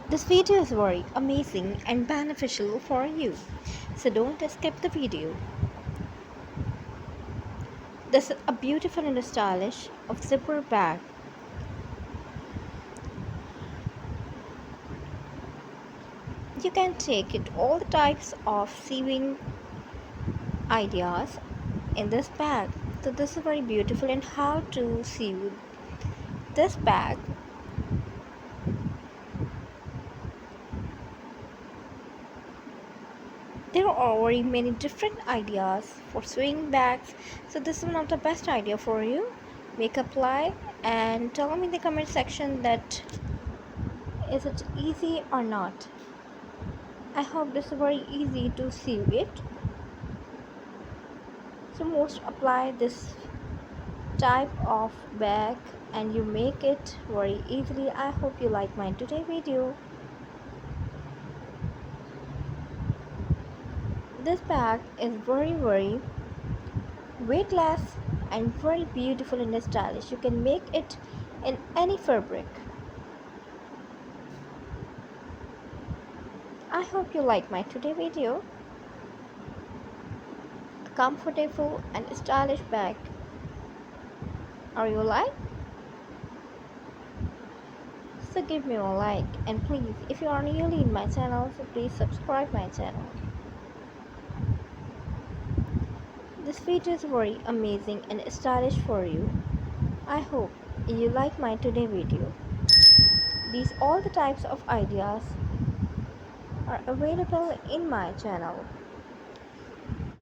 This video is very amazing and beneficial for you, so don't skip the video. This is a beautiful and stylish of zipper bag. You can take it all the types of sewing ideas in this bag. So this is very beautiful and how to sew this bag. There are very many different ideas for sewing bags, so this is one of the best idea for you. Make apply and tell me in the comment section that is it easy or not. I hope this is very easy to sew it. So most apply this type of bag and you make it very easily. I hope you like my today video. This bag is very weightless and very beautiful and stylish. You can make it in any fabric. I hope you like my today video. Comfortable and stylish bag. Are you like? So give me a like, and please, if you are newly in my channel, so please subscribe my channel. This video is very amazing and stylish for you. I hope you like my today video. These all the types of ideas are available in my channel.